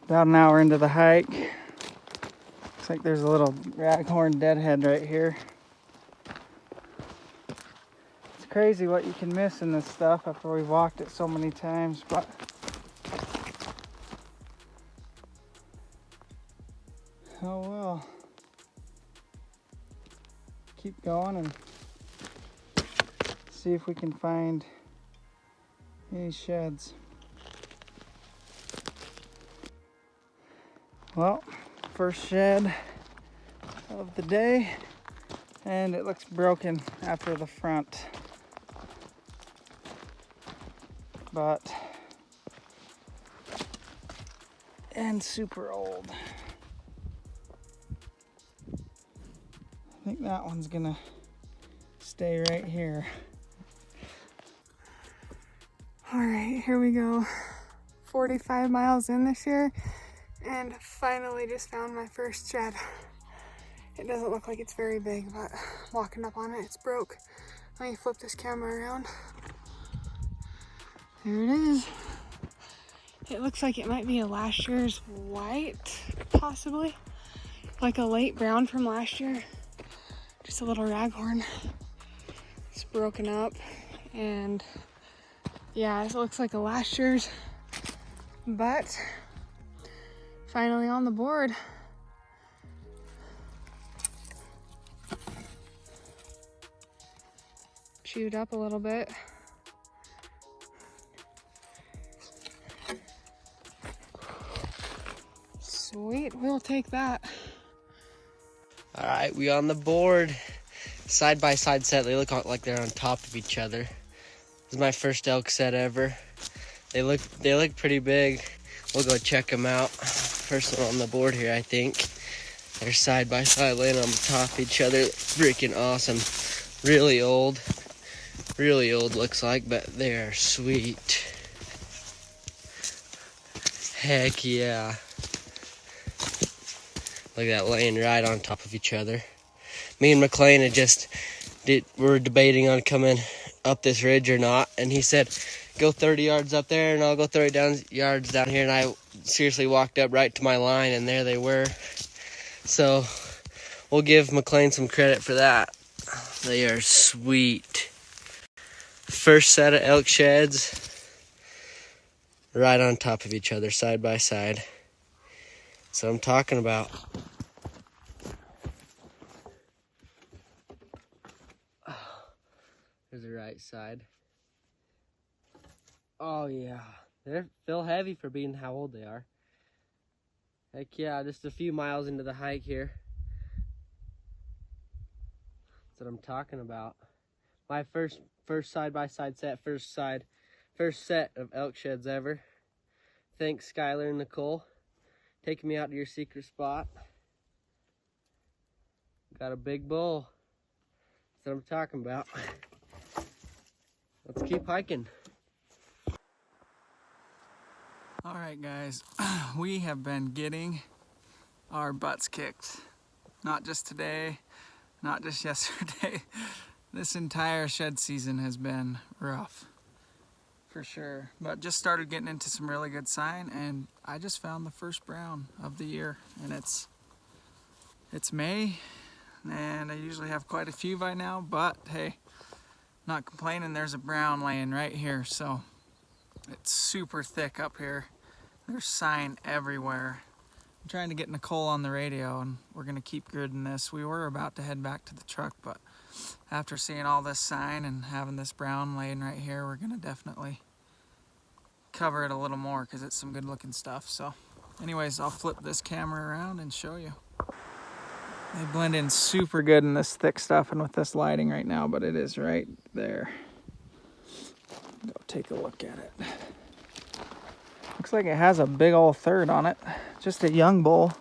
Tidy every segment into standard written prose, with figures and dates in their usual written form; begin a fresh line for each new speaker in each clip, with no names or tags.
About an hour into the hike. Looks like there's a little raghorn deadhead right here. It's crazy what you can miss in this stuff after we've walked it so many times, but oh well. Keep going and see if we can find any sheds. Well, first shed of the day, and it looks broken after the front, but and super old. I think that one's gonna stay right here. All right, here we go. 45 miles in this year, and finally just found my first shed. It doesn't look like it's very big, but walking up on it, it's broke. Let me flip this camera around. There it is. It looks like it might be a last year's white, possibly. Like a late brown from last year. Just a little raghorn. It's broken up, and yeah, it looks like a last year's, but finally on the board. Chewed up a little bit. Sweet, we'll take that.
All right, we on the board. Side by side set, they look like they're on top of each other. This is my first elk set ever. They look pretty big. We'll go check them out. First one on the board here, I think. They're side by side laying on top of each other. Freaking awesome. Really old looks like, but they are sweet. Heck yeah. Look at that, laying right on top of each other. Me and McLean were debating on coming up this ridge or not, and he said, go 30 yards up there and I'll go 30 yards down here, and I seriously walked up right to my line and there they were. So we'll give McLean some credit for that. They are sweet. First set of elk sheds right on top of each other, side by side. That's what I'm talking about. There's the right side. Oh yeah, they feel heavy for being how old they are. Heck yeah, just a few miles into the hike here. That's what I'm talking about. My first side by side set, first set of elk sheds ever. Thanks Skyler and Nicole, taking me out to your secret spot. Got a big bull. That's what I'm talking about. Let's keep hiking.
All right, guys, we have been getting our butts kicked. Not just today, not just yesterday. This entire shed season has been rough, for sure. But just started getting into some really good sign, and I just found the first brown of the year, and it's May, and I usually have quite a few by now, but hey, not complaining. There's a brown laying right here, so it's super thick up here. There's sign everywhere. I'm trying to get Nicole on the radio, and we're gonna keep gridding this. We were about to head back to the truck, but after seeing all this sign and having this brown laying right here, we're gonna definitely cover it a little more because it's some good looking stuff. So anyways, I'll flip this camera around and show you. They blend in super good in this thick stuff and with this lighting right now, but it is right there. Go take a look at it. Looks like it has a big old third on it. Just a young bull.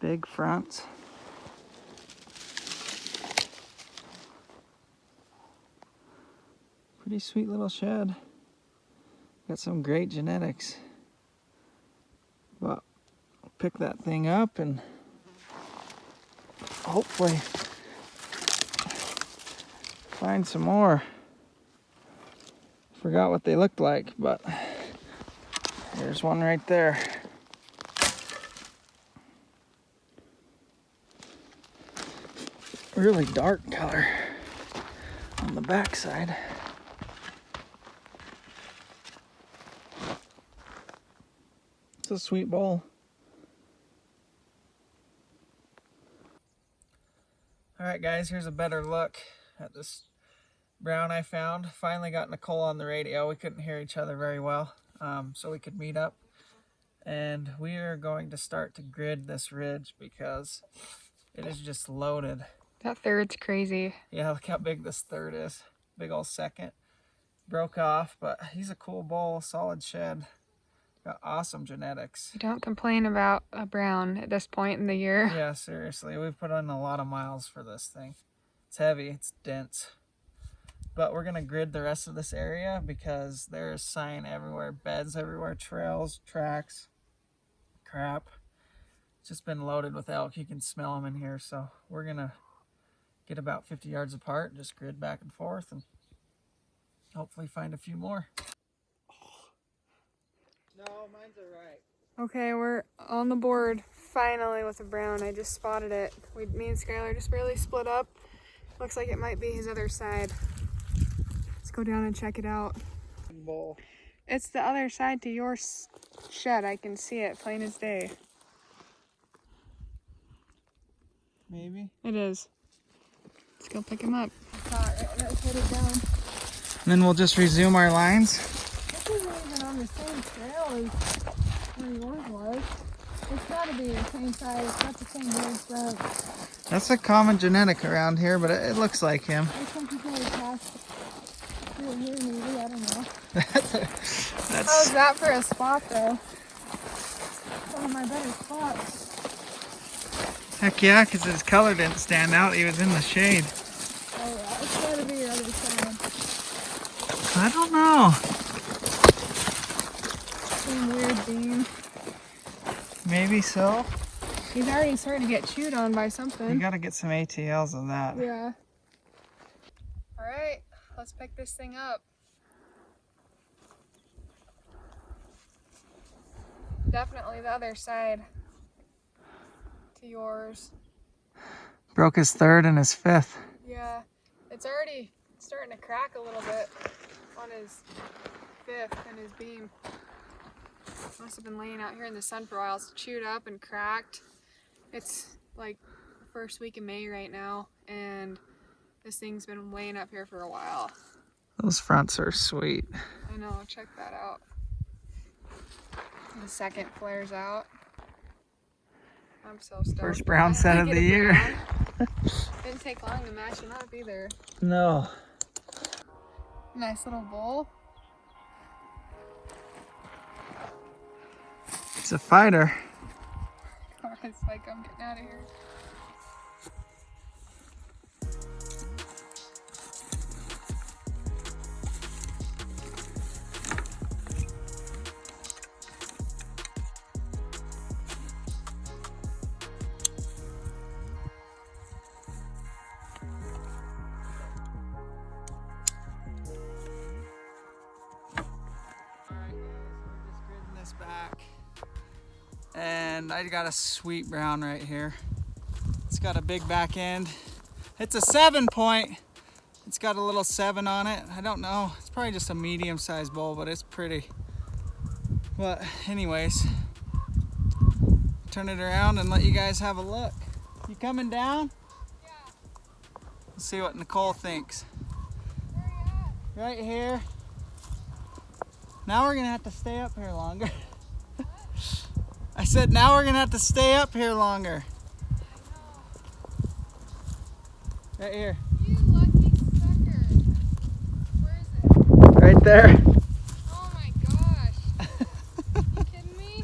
Big fronts. Pretty sweet little shed. Got some great genetics. But I'll pick that thing up and hopefully find some more. Forgot what they looked like, but there's one right there. Really dark color on the backside. It's a sweet bowl. Alright guys, here's a better look at this brown I found. Finally got Nicole on the radio. We couldn't hear each other very well, so we could meet up. And we are going to start to grid this ridge because it is just loaded.
That third's crazy.
Yeah, look how big this third is. Big old second. Broke off, but he's a cool bull, solid shed. Got awesome genetics.
You don't complain about a brown at this point in the year.
Yeah, seriously. We've put in a lot of miles for this thing. It's heavy, it's dense. But we're going to grid the rest of this area because there's sign everywhere. Beds everywhere, trails, tracks, crap. It's just been loaded with elk. You can smell them in here. So we're going to get about 50 yards apart and just grid back and forth and hopefully find a few more. No, mine's alright.
Okay, we're on the board finally with a brown. I just spotted it. Me and Skyler just barely split up. Looks like it might be his other side. Let's go down and check it out.
Bull.
It's the other side to your shed. I can see it plain as day.
Maybe.
It is. Let's go pick him up. Let's put it down.
And then we'll just resume our lines.
This isn't even on the same trail as where yours was. It's got to be the same size. It's not the same weird stuff.
That's a common genetic around here, but it looks like him.
I think he's going to pass through here maybe. I don't know.
That's
How's that for a spot though? It's one of my better spots.
heck yeah, because his color didn't stand out. He was in the shade.
Oh yeah, it's got to be your other side.
I don't know.
Some weird beam.
Maybe so.
He's already starting to get chewed on by something.
You gotta get some ATLs of that.
Yeah. All right, let's pick this thing up. Definitely the other side to yours.
Broke his third and his fifth.
Yeah, it's already starting to crack a little bit on his fifth and his beam. Must have been laying out here in the sun for a while. It's chewed up and cracked. It's like the first week of May right now, and this thing's been laying up here for a while.
Those fronts are sweet.
I know, check that out. The second flares out. I'm so stoked.
First brown set of
Get
the
a
year.
brown. Didn't take long to match him up either.
No.
Nice little bowl.
He's a fighter.
It's like I'm getting out of here.
Back, and I got a sweet brown right here. It's got a big back end. It's a 7-point. It's got a little 7 on it. I don't know, it's probably just a medium-sized bull, but it's pretty. But anyways, turn it around and let you guys have a look. You coming down?
Yeah.
Let's see what Nicole thinks.
Where you at?
Right here. Now we're gonna have to stay up here longer. I said now we're gonna have to stay up here longer. Right here.
You lucky sucker. Where is it?
Right there.
Oh my gosh. You kidding me?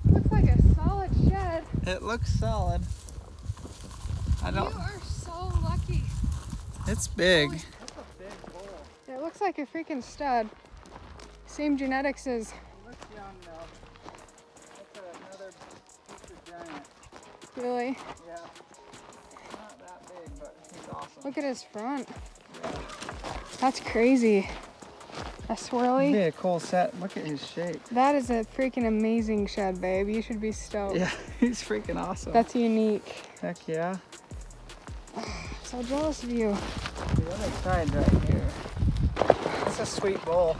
Looks like a solid shed.
It looks solid. I don't.
You are so lucky.
It's big.
Holy- It looks like a freaking stud. Same genetics as.
He looks young though. That's another future giant.
Really?
Yeah. Not that big, but he's awesome.
Look at his front.
Yeah.
That's crazy. A swirly.
It'd be a cool set. Look at his shape.
That is a freaking amazing shed, babe. You should be stoked.
Yeah, he's freaking awesome.
That's unique.
Heck yeah.
So jealous of you.
The other side right here. That's a sweet bowl.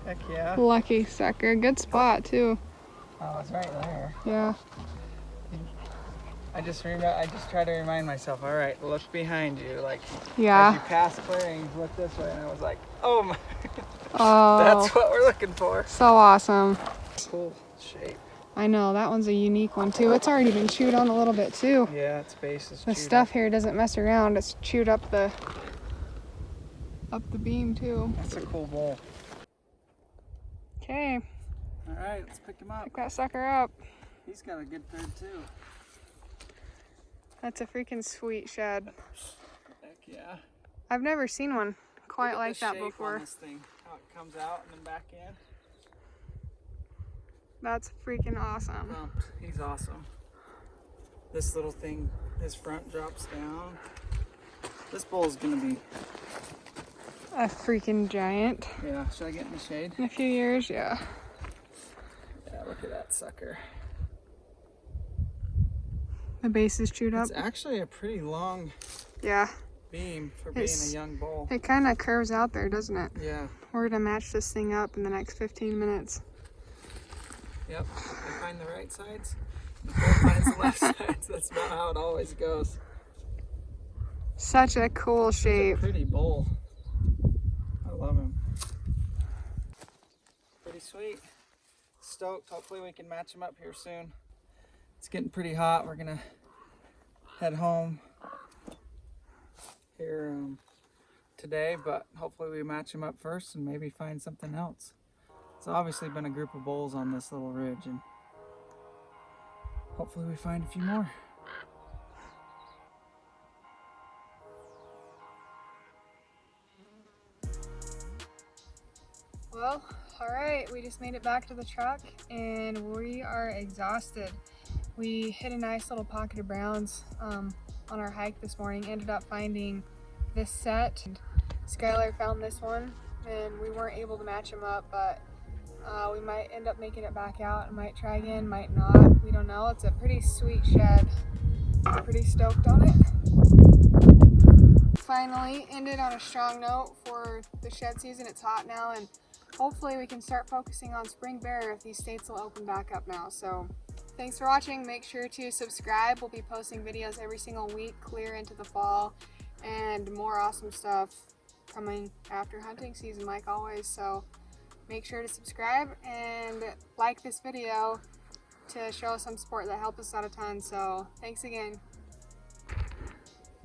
Heck yeah.
Lucky sucker. Good spot too.
Oh, it's right there.
Yeah.
I just try to remind myself, all right, look behind you. Like, as you
Yeah.
pass clearings, look this way. And I was like, oh my,
Oh.
that's what we're looking for.
So awesome.
Cool shape.
I know, that one's a unique one too. It's already been chewed on a little bit too.
Yeah, its base is
The
chewed
stuff
up.
here doesn't mess around. It's chewed up the beam too.
That's a cool bowl.
Okay,
All right, let's pick him up.
pick that sucker up.
He's got a good third too.
That's a freaking sweet shed.
Heck yeah.
I've never seen one quite
Look at
like
the
that
shape on
before.
this thing, how it comes out and then back in.
That's freaking awesome.
Pumped. He's awesome. This little thing, his front drops down. This bull is gonna be,
A freaking giant.
yeah, should I get in the shade?
In a few years, yeah.
Yeah, look at that sucker.
The base is chewed up.
It's actually a pretty long
Yeah.
beam for being
It's-
a young bull.
It kind of curves out there, doesn't it?
Yeah,
We're gonna match this thing up in the next 15 minutes.
yep. I find the right sides, the bull finds the left sides. That's about how it always goes.
Such a cool
He's a
shape.
pretty bull. I love him. Pretty sweet. Stoked. Hopefully we can match him up here soon. It's getting pretty hot. We're gonna head home here today, but hopefully we match him up first and maybe find something else. It's obviously been a group of bulls on this little ridge, and hopefully we find a few more.
Well, all right, we just made it back to the truck and we are exhausted. We hit a nice little pocket of browns on our hike this morning, ended up finding this set. Skyler found this one and we weren't able to match them up, but we might end up making it back out and might try again, might not, we don't know. It's a pretty sweet shed. I'm pretty stoked on it. Finally ended on a strong note for the shed season. It's hot now and hopefully we can start focusing on spring bear if these states will open back up now. So thanks for watching. Make sure to subscribe. We'll be posting videos every single week clear into the fall and more awesome stuff coming after hunting season like always. So make sure to subscribe and like this video to show us some support. That helps us out a ton. So thanks again.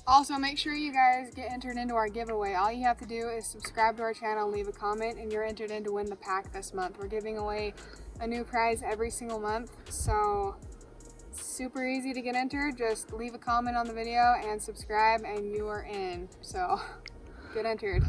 Also, make sure you guys get entered into our giveaway. All you have to do is subscribe to our channel, leave a comment, and you're entered in to win the pack this month. We're giving away a new prize every single month, so it's super easy to get entered. Just leave a comment on the video and subscribe and you are in. So get entered.